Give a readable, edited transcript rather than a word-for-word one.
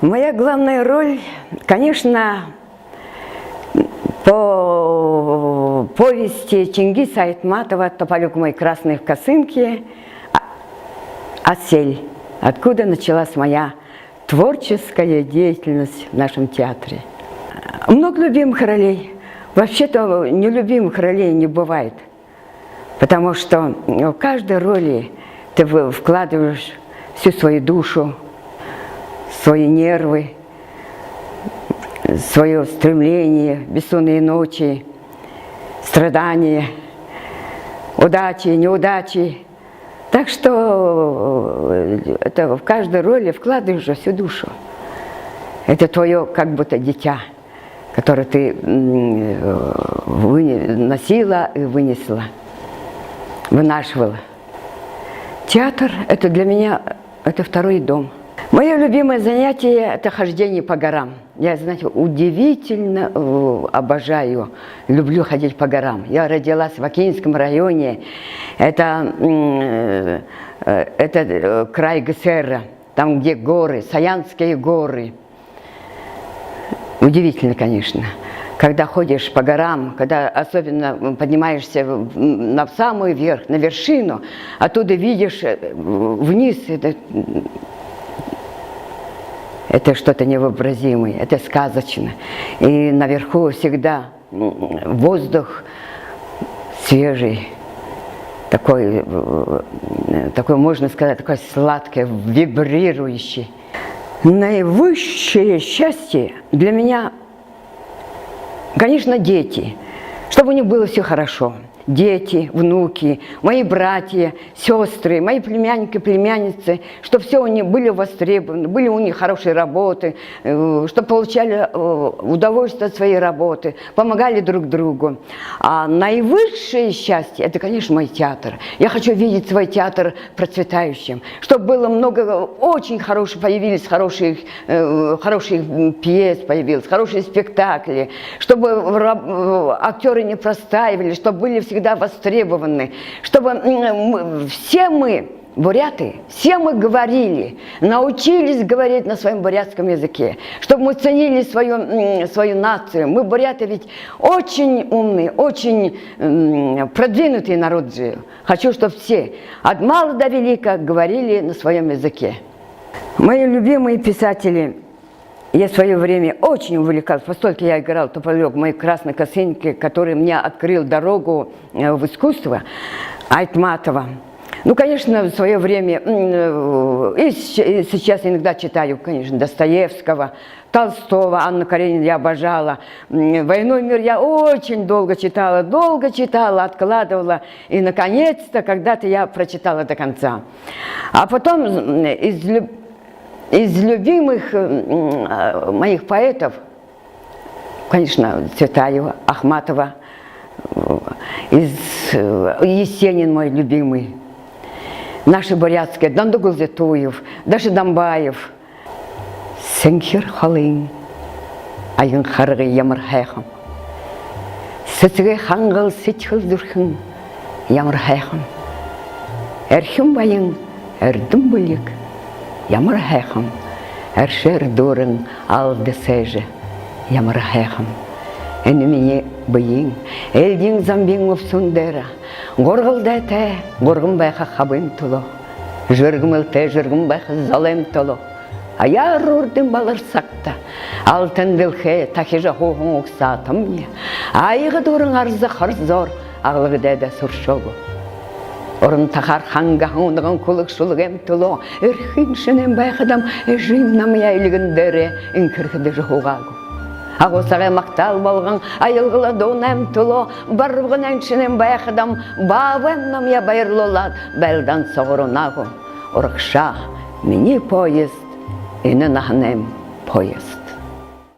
Моя главная роль, конечно, по повести Чингиса Айтматова «Тополек мой красный в косынке» «Осель», откуда началась моя творческая деятельность в нашем театре. Много любимых ролей. Вообще-то нелюбимых ролей не бывает, потому что в каждой роли ты вкладываешь всю свою душу, свои нервы, свое стремление, бессонные ночи, страдания, удачи, неудачи. Так что это в каждой роли вкладываешь всю душу. Это твое как будто дитя, которое ты носила и вынесла, вынашивала. Театр – это для меня это второй дом. Мое любимое занятие – это хождение по горам. Я, знаете, удивительно обожаю, люблю ходить по горам. Я родилась в Акинском районе, это край ГСР, там, где горы, Саянские горы. Удивительно, конечно. Когда ходишь по горам, когда особенно поднимаешься на самый верх, на вершину, оттуда видишь вниз, это что-то невообразимое, это сказочно. И наверху всегда воздух свежий, такой, можно сказать, такой сладкий, вибрирующий. Наивысшее счастье для меня, конечно, дети, чтобы у них было все хорошо. Дети, внуки, мои братья, сестры, мои племянники, племянницы, чтобы все у них были востребованы, были у них хорошие работы, чтобы получали удовольствие от своей работы, помогали друг другу. А наивысшее счастье – это, конечно, мой театр. Я хочу видеть свой театр процветающим, чтобы было много, очень хороших, появились хорошие пьес, появились хорошие спектакли, чтобы актеры не простаивали, чтобы были всегда востребованы, чтобы все мы, буряты, все мы говорили, научились говорить на своем бурятском языке, чтобы мы ценили свою нацию. Мы, буряты, ведь очень умные, очень продвинутый народ жил. Хочу, чтобы все, от мала до велика, говорили на своем языке. Мои любимые писатели. Я в свое время очень увлекалась, поскольку я играл «Тополек моей красной косынки», который мне открыл дорогу в искусство, Айтматова. Ну, конечно, в свое время, и сейчас иногда читаю, конечно, Достоевского, Толстого, Анну Каренину я обожала. «Войну и мир» я очень долго читала, откладывала. И, наконец-то, когда-то я прочитала до конца. А потом из любимых моих поэтов, конечно, Цветаева, Ахматова, Есенин мой любимый, наши бурятские, Дандугул Зетуев, даже Дамбаев. Сенхер халын, айын харгы ямар хайхам. Сыцыгы хангал сетхыл дурхын, ямар хайхам. Эрхим байын, эрдім бүлік. Ямар хайхам, әршер дұрын алды сәжі, ямар хайхам. Әні мене бұйын, әлдің замбен өпсундера, ғорғылды әті, ғорғым байқа қабын тұлы, жырғым үлті, жырғым байқа залым тұлы. Аяр ұрдың балыр сақта, алтын білхе, тахижа хоғын ұқсатым не, айығы дұрын арзы қарзор, ағылығы дәді сұршоғы. Орын тахар ханга хаундаган кулык шулык эмтуло, эрхин шенен байхадам эжим намия илигендере инкерхеде жохугагу. Агосага мактал болган айылгыла дон эмтуло, барбыгын эншенен байхадам бавем намия байырлолат белдан соғырунагу. Орықша мини поезд, инен ахнем поезд.